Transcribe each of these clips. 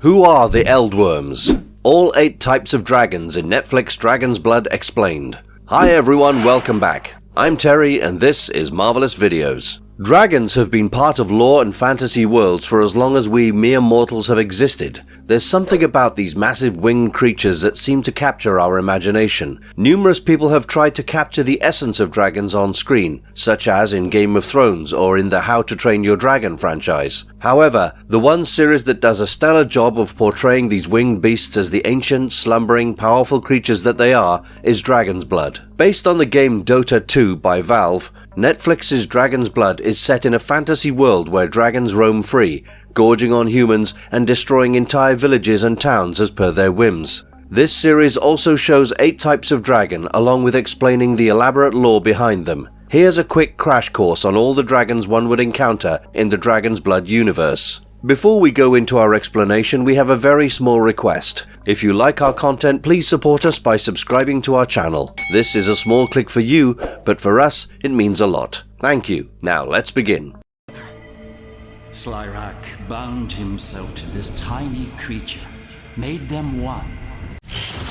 Who are the Eldwurms? All 8 types of dragons in Netflix Dragon's Blood Explained. Hi everyone, welcome back. I'm Terry and this is Marvelous Videos. Dragons have been part of lore and fantasy worlds for as long as we mere mortals have existed. There's something about these massive winged creatures that seem to capture our imagination. Numerous people have tried to capture the essence of dragons on screen, such as in Game of Thrones or in the How to Train Your Dragon franchise. However, the one series that does a stellar job of portraying these winged beasts as the ancient, slumbering, powerful creatures that they are is Dragon's Blood. Based on the game DOTA 2 by Valve, Netflix's Dragon's Blood is set in a fantasy world where dragons roam free, gorging on humans and destroying entire villages and towns as per their whims. This series also shows 8 types of dragon along with explaining the elaborate lore behind them. Here's a quick crash course on all the dragons one would encounter in the Dragon's Blood universe. Before we go into our explanation, we have a very small request. If you like our content, please support us by subscribing to our channel. This is a small click for you, but for us, it means a lot. Thank you. Now let's begin. Slyrak bound himself to this tiny creature, made them one.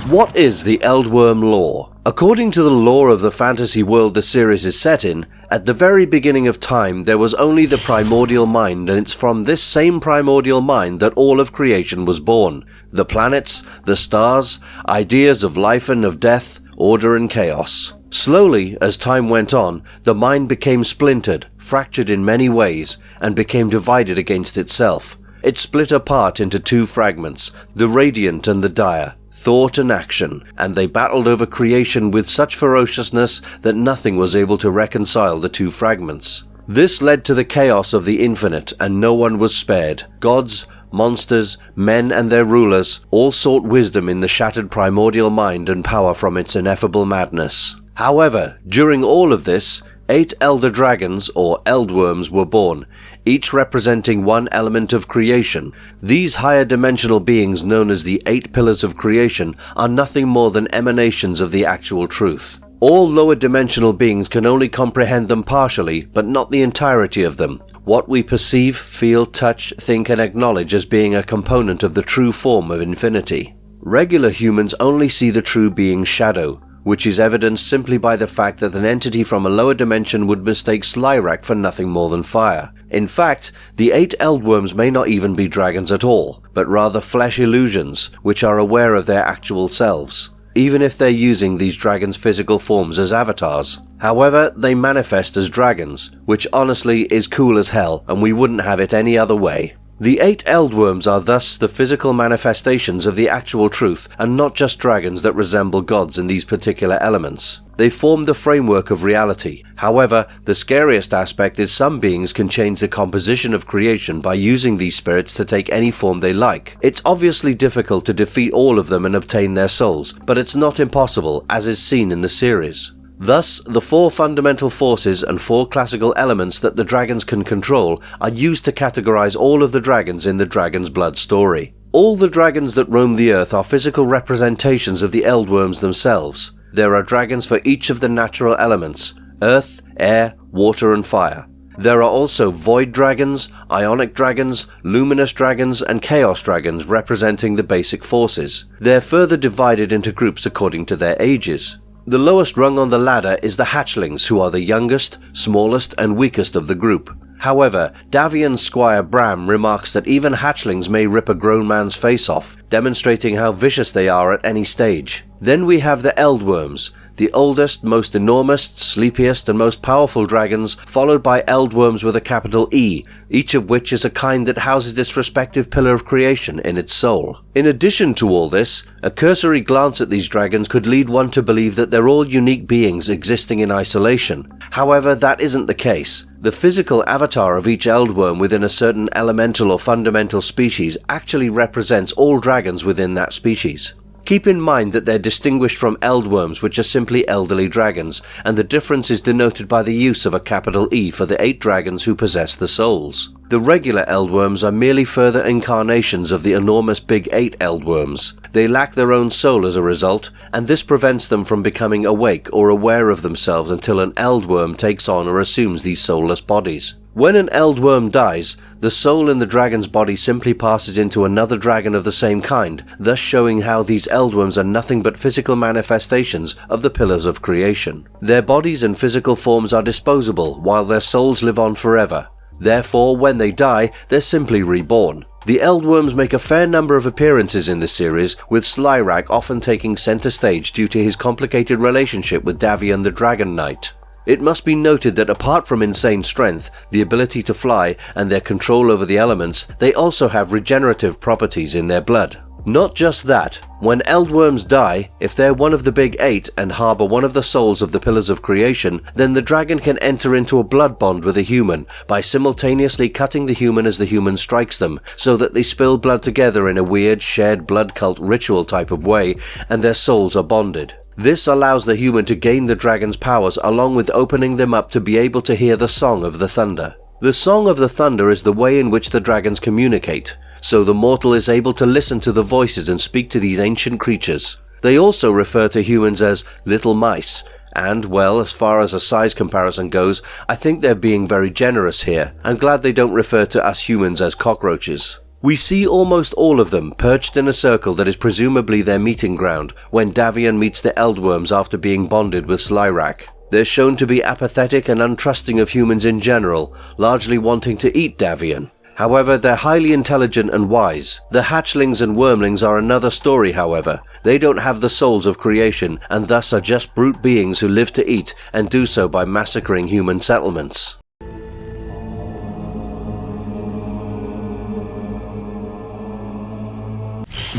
What is the Eldwurm lore? According to the lore of the fantasy world the series is set in, at the very beginning of time there was only the primordial mind, and it's from this same primordial mind that all of creation was born. The planets, the stars, ideas of life and of death, order and chaos. Slowly, as time went on, the mind became splintered, fractured in many ways, and became divided against itself. It split apart into 2 fragments, the radiant and the dire, thought and action, and they battled over creation with such ferociousness that nothing was able to reconcile the 2 fragments. This led to the chaos of the infinite, and no one was spared. Gods, monsters, men and their rulers all sought wisdom in the shattered primordial mind and power from its ineffable madness. However, during all of this, 8 elder dragons, or Eldwurms, were born, each representing one element of creation. These higher dimensional beings, known as the 8 pillars of creation, are nothing more than emanations of the actual truth. All lower dimensional beings can only comprehend them partially, but not the entirety of them. What we perceive, feel, touch, think and acknowledge as being a component of the true form of infinity. Regular humans only see the true being's shadow, which is evidenced simply by the fact that an entity from a lower dimension would mistake Slyrak for nothing more than fire. In fact, the 8 Eldwurms may not even be dragons at all, but rather flesh illusions, which are aware of their actual selves, even if they're using these dragons' physical forms as avatars. However, they manifest as dragons, which honestly is cool as hell, and we wouldn't have it any other way. The 8 Eldwurms are thus the physical manifestations of the actual truth, and not just dragons that resemble gods in these particular elements. They form the framework of reality. However, the scariest aspect is some beings can change the composition of creation by using these spirits to take any form they like. It's obviously difficult to defeat all of them and obtain their souls, but it's not impossible, as is seen in the series. Thus, the 4 fundamental forces and 4 classical elements that the dragons can control are used to categorize all of the dragons in the Dragon's Blood story. All the dragons that roam the earth are physical representations of the Eldwurms themselves. There are dragons for each of the natural elements: earth, air, water and fire. There are also void dragons, ionic dragons, luminous dragons and chaos dragons representing the basic forces. They're further divided into groups according to their ages. The lowest rung on the ladder is the hatchlings, who are the youngest, smallest and weakest of the group. However, Davian's Squire Bram remarks that even hatchlings may rip a grown man's face off, demonstrating how vicious they are at any stage. Then we have the Eldwurms, the oldest, most enormous, sleepiest and most powerful dragons, followed by Eldwurms with a capital E, each of which is a kind that houses its respective pillar of creation in its soul. In addition to all this, a cursory glance at these dragons could lead one to believe that they're all unique beings existing in isolation. However, that isn't the case. The physical avatar of each Eldwurm within a certain elemental or fundamental species actually represents all dragons within that species. Keep in mind that they're distinguished from Eldwurms, which are simply elderly dragons, and the difference is denoted by the use of a capital E for the 8 dragons who possess the souls. The regular Eldwurms are merely further incarnations of the enormous Big 8 Eldwurms. They lack their own soul as a result, and this prevents them from becoming awake or aware of themselves until an Eldwurm takes on or assumes these soulless bodies. When an Eldwurm dies, the soul in the dragon's body simply passes into another dragon of the same kind, thus showing how these Eldwurms are nothing but physical manifestations of the pillars of creation. Their bodies and physical forms are disposable, while their souls live on forever. Therefore, when they die, they're simply reborn. The Eldwurms make a fair number of appearances in the series, with Slyrak often taking center stage due to his complicated relationship with Davian the Dragon Knight. It must be noted that apart from insane strength, the ability to fly, and their control over the elements, they also have regenerative properties in their blood. Not just that, when Eldwurms die, if they're one of the Big Eight and harbour one of the souls of the Pillars of Creation, then the dragon can enter into a blood bond with a human by simultaneously cutting the human as the human strikes them, so that they spill blood together in a weird shared blood cult ritual type of way, and their souls are bonded. This allows the human to gain the dragon's powers along with opening them up to be able to hear the Song of the Thunder. The Song of the Thunder is the way in which the dragons communicate, so the mortal is able to listen to the voices and speak to these ancient creatures. They also refer to humans as little mice, and, well, as far as a size comparison goes, I think they're being very generous here. I'm glad they don't refer to us humans as cockroaches. We see almost all of them perched in a circle that is presumably their meeting ground when Davian meets the Eldwurms after being bonded with Slyrak. They're shown to be apathetic and untrusting of humans in general, largely wanting to eat Davian. However, they're highly intelligent and wise. The hatchlings and wormlings are another story, however. They don't have the souls of creation, and thus are just brute beings who live to eat, and do so by massacring human settlements.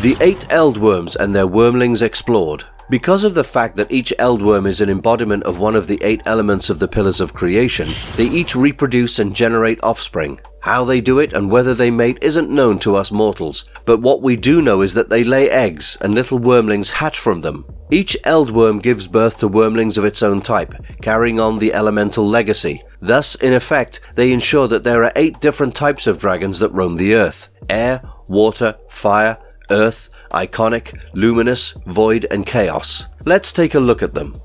The 8 Eldwurms and their wormlings explored. Because of the fact that each Eldwurm is an embodiment of one of the 8 elements of the Pillars of Creation, they each reproduce and generate offspring. How they do it and whether they mate isn't known to us mortals, but what we do know is that they lay eggs and little wormlings hatch from them. Each Eldwurm gives birth to wormlings of its own type, carrying on the elemental legacy. Thus, in effect, they ensure that there are 8 different types of dragons that roam the earth: air, water, fire, earth, iconic, luminous, void, and chaos. Let's take a look at them.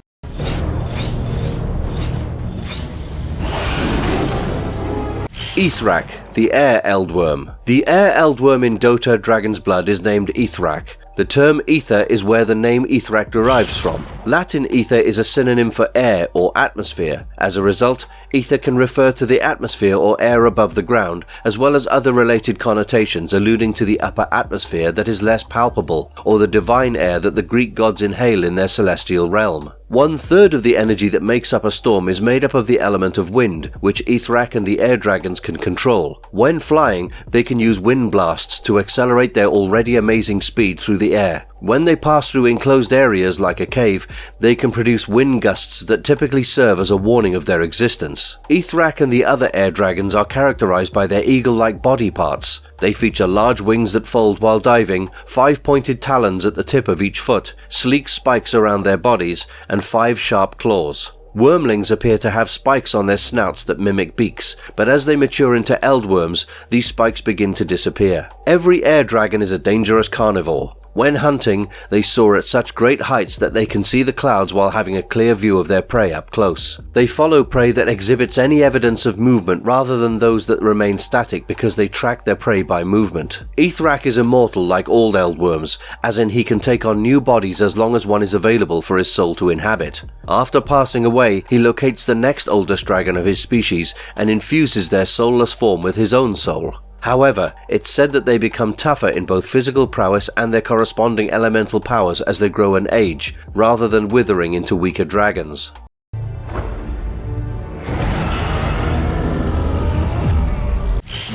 Ithrak, the Air Eldwurm. The Air Eldwurm in DOTA Dragon's Blood is named Ithrak. The term ether is where the name Ithrak derives from. Latin ether is a synonym for air or atmosphere. As a result, ether can refer to the atmosphere or air above the ground, as well as other related connotations alluding to the upper atmosphere that is less palpable, or the divine air that the Greek gods inhale in their celestial realm. 1/3 of the energy that makes up a storm is made up of the element of wind, which Ithrak and the air dragons can control. When flying, they can use wind blasts to accelerate their already amazing speed through the air. When they pass through enclosed areas like a cave, they can produce wind gusts that typically serve as a warning of their existence. Ithrak and the other air dragons are characterized by their eagle-like body parts. They feature large wings that fold while diving, 5 pointed talons at the tip of each foot, sleek spikes around their bodies, and 5 sharp claws. Wormlings appear to have spikes on their snouts that mimic beaks, but as they mature into Eldwurms, these spikes begin to disappear. Every air dragon is a dangerous carnivore. When hunting, they soar at such great heights that they can see the clouds while having a clear view of their prey up close. They follow prey that exhibits any evidence of movement rather than those that remain static because they track their prey by movement. Ithrak is immortal like all Eldwurms, as in he can take on new bodies as long as one is available for his soul to inhabit. After passing away, he locates the next oldest dragon of his species and infuses their soulless form with his own soul. However, it's said that they become tougher in both physical prowess and their corresponding elemental powers as they grow and age, rather than withering into weaker dragons.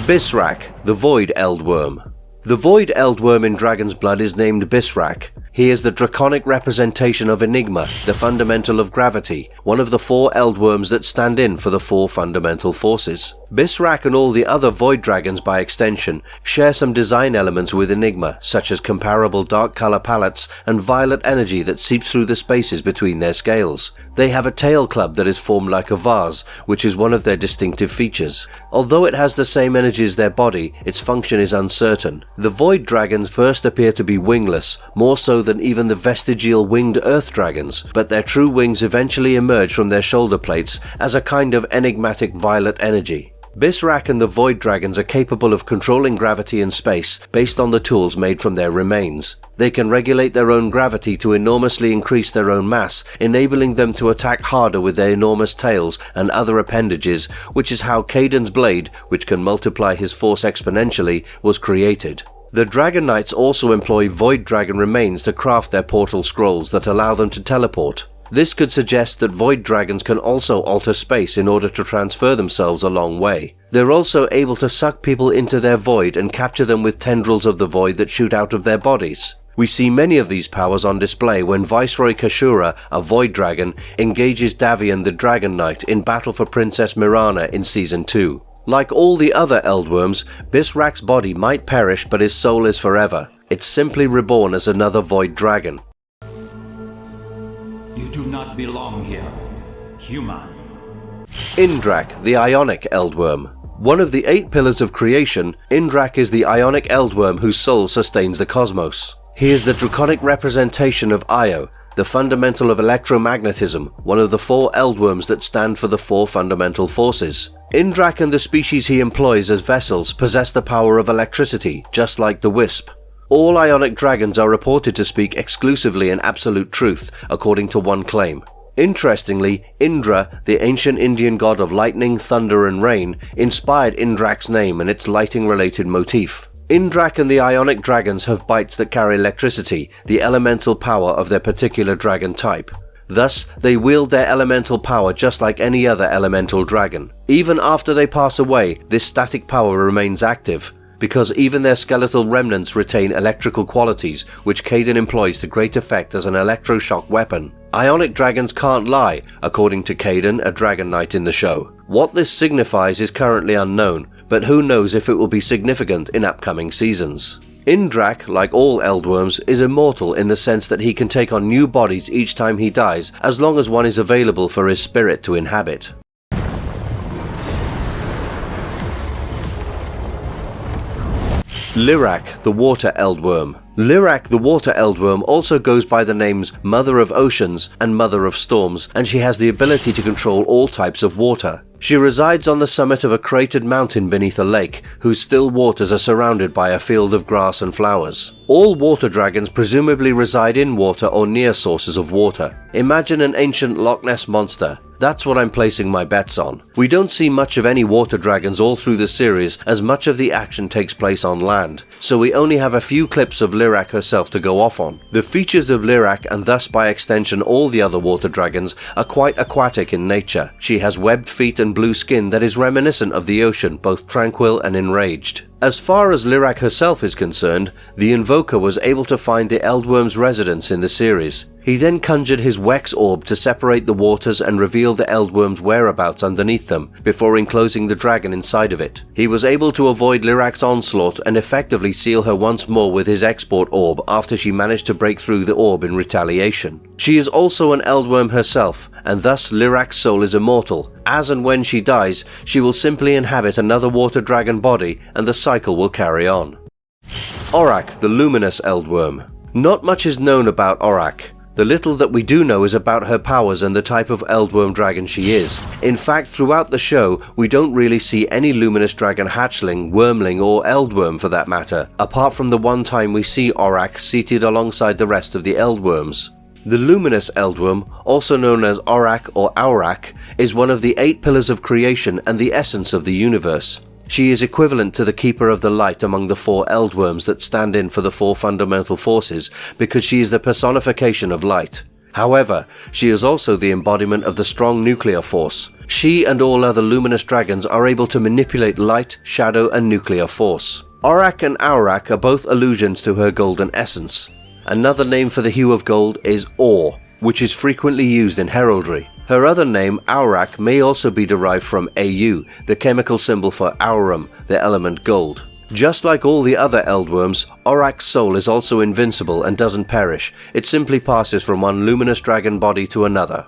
Bisrak, the Void Eldwurm. The Void Eldwurm in Dragon's Blood is named Bisrak. He is the draconic representation of Enigma, the fundamental of gravity, one of the 4 Eldwurms that stand in for the 4 fundamental forces. Bisrak and all the other Void Dragons by extension share some design elements with Enigma, such as comparable dark color palettes and violet energy that seeps through the spaces between their scales. They have a tail club that is formed like a vase, which is one of their distinctive features. Although it has the same energy as their body, its function is uncertain. The Void Dragons first appear to be wingless, more so than even the vestigial winged Earth Dragons, but their true wings eventually emerge from their shoulder plates as a kind of enigmatic violet energy. Bisrak and the Void Dragons are capable of controlling gravity in space based on the tools made from their remains. They can regulate their own gravity to enormously increase their own mass, enabling them to attack harder with their enormous tails and other appendages, which is how Kaidan's blade, which can multiply his force exponentially, was created. The Dragon Knights also employ Void Dragon remains to craft their portal scrolls that allow them to teleport. This could suggest that Void Dragons can also alter space in order to transfer themselves a long way. They're also able to suck people into their void and capture them with tendrils of the void that shoot out of their bodies. We see many of these powers on display when Viceroy Kashura, a Void Dragon, engages Davian the Dragon Knight in battle for Princess Mirana in Season 2. Like all the other Eldwurms, Bisrak's body might perish but his soul is forever. It's simply reborn as another Void Dragon. You do not belong here, human. Indrak, the Ionic Eldwurm. One of the 8 pillars of creation, Indrak is the Ionic Eldwurm whose soul sustains the cosmos. He is the draconic representation of Io, the fundamental of electromagnetism, one of the 4 Eldwurms that stand for the 4 fundamental forces. Indrak and the species he employs as vessels possess the power of electricity, just like the Wisp. All Ionic dragons are reported to speak exclusively in absolute truth, according to one claim. Interestingly, Indra, the ancient Indian god of lightning, thunder and rain, inspired Indrak's name and its lighting-related motif. Indrak and the Ionic dragons have bites that carry electricity, the elemental power of their particular dragon type. Thus, they wield their elemental power just like any other elemental dragon. Even after they pass away, this static power remains active, because even their skeletal remnants retain electrical qualities, which Kaidan employs to great effect as an electroshock weapon. Ionic dragons can't lie, according to Kaidan, a Dragon Knight in the show. What this signifies is currently unknown, but who knows if it will be significant in upcoming seasons. Indrak, like all Eldwurms, is immortal in the sense that he can take on new bodies each time he dies, as long as one is available for his spirit to inhabit. Lyrak, the Water Eldwurm. Lyrak, the Water Eldwurm, also goes by the names Mother of Oceans and Mother of Storms, and she has the ability to control all types of water. She resides on the summit of a cratered mountain beneath a lake, whose still waters are surrounded by a field of grass and flowers. All water dragons presumably reside in water or near sources of water. Imagine an ancient Loch Ness monster. That's what I'm placing my bets on. We don't see much of any water dragons all through the series, as much of the action takes place on land, so we only have a few clips of Lyrak herself to go off on. The features of Lyrak, and thus by extension all the other water dragons, are quite aquatic in nature. She has webbed feet and blue skin that is reminiscent of the ocean, both tranquil and enraged. As far as Lyrak herself is concerned, the Invoker was able to find the Eldwurm's residence in the series. He then conjured his Wex orb to separate the waters and reveal the Eldwurm's whereabouts underneath them, before enclosing the dragon inside of it. He was able to avoid Lyrak's onslaught and effectively seal her once more with his export orb after she managed to break through the orb in retaliation. She is also an Eldwurm herself, and thus Lyrak's soul is immortal. As and when she dies, she will simply inhabit another water dragon body, and the cycle will carry on. Aurak, the Luminous Eldwurm. Not much is known about Aurak. The little that we do know is about her powers and the type of Eldwurm dragon she is. In fact, throughout the show, we don't really see any luminous dragon hatchling, wormling, or Eldwurm for that matter, apart from the one time we see Aurak seated alongside the rest of the Eldwurms. The Luminous Eldwurm, also known as Aurak or Aurak, is one of the 8 pillars of creation and the essence of the universe. She is equivalent to the Keeper of the Light among the 4 Eldwurms that stand in for the 4 fundamental forces, because she is the personification of light. However, she is also the embodiment of the strong nuclear force. She and all other luminous dragons are able to manipulate light, shadow, and nuclear force. Aurak and Aurak are both allusions to her golden essence. Another name for the hue of gold is Or, which is frequently used in heraldry. Her other name, Aurak, may also be derived from Au, the chemical symbol for aurum, the element gold. Just like all the other Eldwurms, Aurak's soul is also invincible and doesn't perish. It simply passes from one luminous dragon body to another.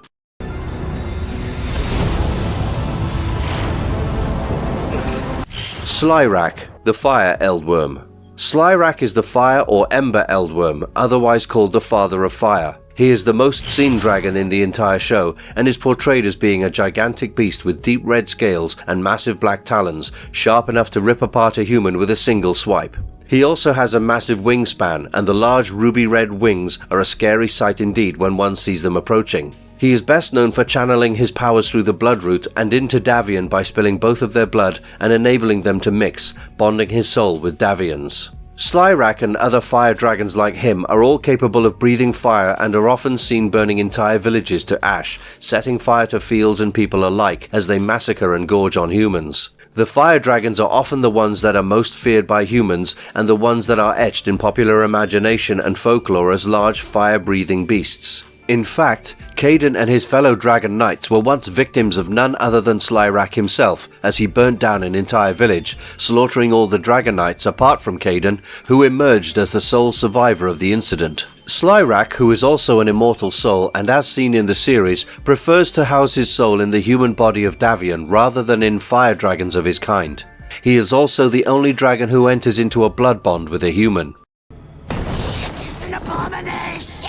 Slyrak, the Fire Eldwurm. Slyrak is the Fire or Ember Eldwurm, otherwise called the Father of Fire. He is the most seen dragon in the entire show and is portrayed as being a gigantic beast with deep red scales and massive black talons, sharp enough to rip apart a human with a single swipe. He also has a massive wingspan, and the large ruby red wings are a scary sight indeed when one sees them approaching. He is best known for channeling his powers through the blood route and into Davian by spilling both of their blood and enabling them to mix, bonding his soul with Davian's. Slyrak and other fire dragons like him are all capable of breathing fire and are often seen burning entire villages to ash, setting fire to fields and people alike as they massacre and gorge on humans. The fire dragons are often the ones that are most feared by humans and the ones that are etched in popular imagination and folklore as large fire-breathing beasts. In fact, Caden and his fellow dragon knights were once victims of none other than Slyrak himself, as he burnt down an entire village, slaughtering all the dragon knights apart from Caden, who emerged as the sole survivor of the incident. Slyrak, who is also an immortal soul and as seen in the series, prefers to house his soul in the human body of Davian rather than in fire dragons of his kind. He is also the only dragon who enters into a blood bond with a human. It is an abomination!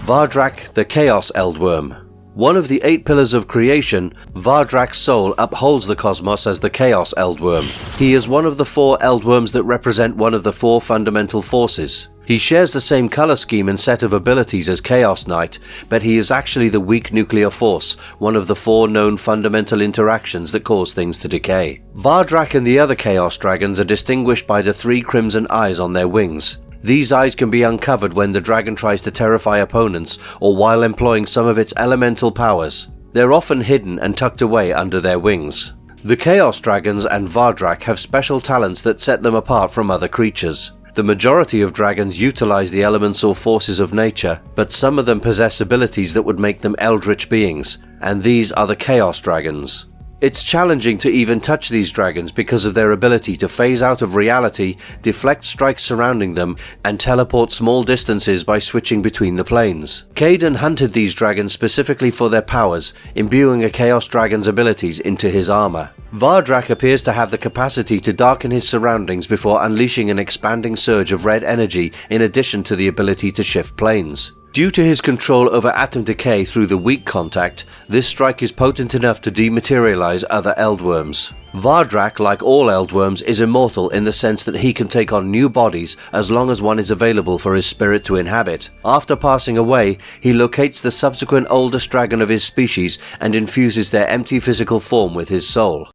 Vardrak, the Chaos Eldworm. One of the 8 pillars of creation, Vardrak's soul upholds the cosmos as the Chaos Eldworm. He is one of the 4 Eldworms that represent one of the 4 fundamental forces. He shares the same color scheme and set of abilities as Chaos Knight, but he is actually the weak nuclear force, one of the 4 known fundamental interactions that cause things to decay. Vardrak and the other Chaos Dragons are distinguished by the 3 crimson eyes on their wings. These eyes can be uncovered when the dragon tries to terrify opponents or while employing some of its elemental powers. They're often hidden and tucked away under their wings. The Chaos Dragons and Vardrak have special talents that set them apart from other creatures. The majority of dragons utilize the elements or forces of nature, but some of them possess abilities that would make them eldritch beings, and these are the Chaos Dragons. It's challenging to even touch these dragons because of their ability to phase out of reality, deflect strikes surrounding them, and teleport small distances by switching between the planes. Caden hunted these dragons specifically for their powers, imbuing a Chaos Dragon's abilities into his armor. Vardrak appears to have the capacity to darken his surroundings before unleashing an expanding surge of red energy in addition to the ability to shift planes. Due to his control over atom decay through the weak contact, this strike is potent enough to dematerialize other Eldwurms. Vardrak, like all Eldwurms, is immortal in the sense that he can take on new bodies as long as one is available for his spirit to inhabit. After passing away, he locates the subsequent oldest dragon of his species and infuses their empty physical form with his soul.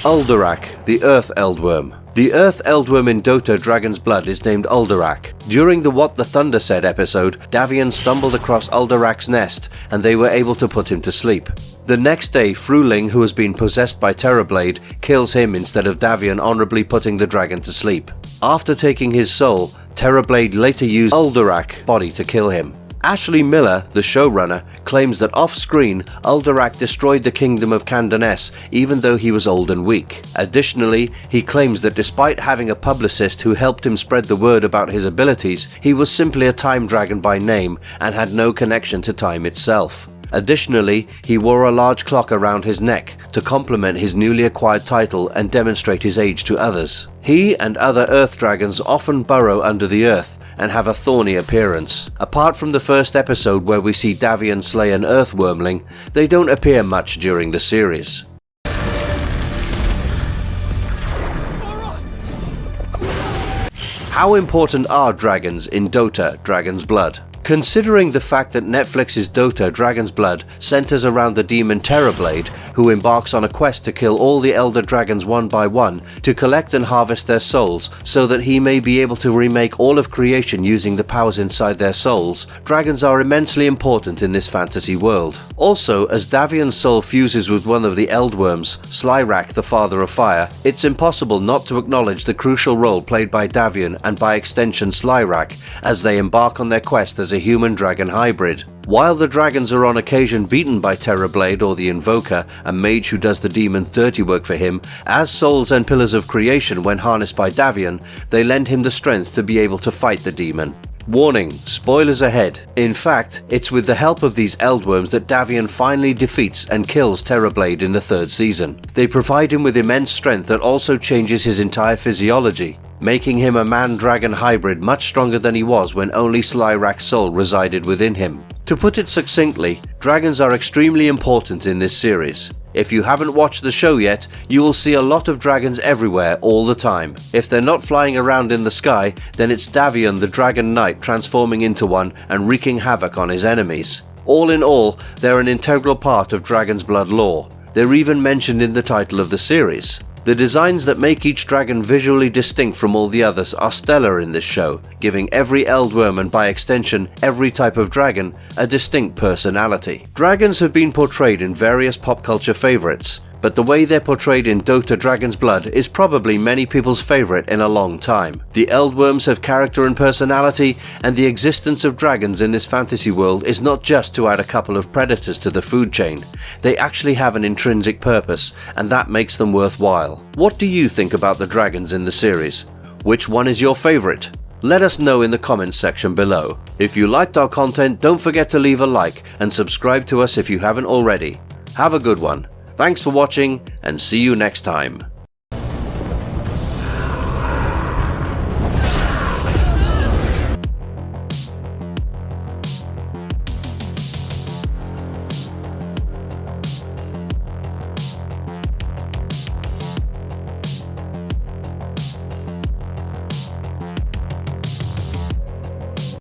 Uldurak, the Earth Eldworm. The Earth Eldworm in DOTA Dragon's Blood is named Uldurak. During the What the Thunder Said episode, Davian stumbled across Uldurak's nest and they were able to put him to sleep. The next day, Fruling, who has been possessed by Terrorblade, kills him instead of Davian honorably putting the dragon to sleep. After taking his soul, Terrorblade later used Uldurak's body to kill him. Ashley Miller, the showrunner, claims that off-screen, Uldurak destroyed the kingdom of Candanes even though he was old and weak. Additionally, he claims that despite having a publicist who helped him spread the word about his abilities, he was simply a time dragon by name and had no connection to time itself. Additionally, he wore a large clock around his neck to complement his newly acquired title and demonstrate his age to others. He and other Earth Dragons often burrow under the earth and have a thorny appearance. Apart from the first episode where we see Davian slay an Earthwormling, they don't appear much during the series. How important are dragons in DOTA Dragon's Blood? Considering the fact that Netflix's DOTA Dragon's Blood centers around the demon Terrorblade, who embarks on a quest to kill all the elder dragons one by one to collect and harvest their souls so that he may be able to remake all of creation using the powers inside their souls, dragons are immensely important in this fantasy world. Also, as Davian's soul fuses with one of the Eldwurms, Slyrak, the Father of Fire, it's impossible not to acknowledge the crucial role played by Davian and by extension Slyrak as they embark on their quest as a human-dragon hybrid. While the dragons are on occasion beaten by Terrorblade or the Invoker, a mage who does the demon's dirty work for him, as souls and pillars of creation when harnessed by Davian, they lend him the strength to be able to fight the demon. Warning, spoilers ahead. In fact, it's with the help of these Eldwurms that Davian finally defeats and kills Terrorblade in the 3rd season. They provide him with immense strength that also changes his entire physiology, making him a man-dragon hybrid much stronger than he was when only Slyrak's soul resided within him. To put it succinctly, dragons are extremely important in this series. If you haven't watched the show yet, you will see a lot of dragons everywhere all the time. If they're not flying around in the sky, then it's Davian the Dragon Knight transforming into one and wreaking havoc on his enemies. All in all, they're an integral part of Dragon's Blood lore. They're even mentioned in the title of the series. The designs that make each dragon visually distinct from all the others are stellar in this show, giving every Eldwurm and by extension every type of dragon a distinct personality. Dragons have been portrayed in various pop culture favorites, but the way they're portrayed in DOTA Dragon's Blood is probably many people's favorite in a long time. The Eldwurms have character and personality, and the existence of dragons in this fantasy world is not just to add a couple of predators to the food chain. They actually have an intrinsic purpose, and that makes them worthwhile. What do you think about the dragons in the series? Which one is your favorite? Let us know in the comments section below. If you liked our content, don't forget to leave a like and subscribe to us if you haven't already. Have a good one. Thanks for watching, and see you next time.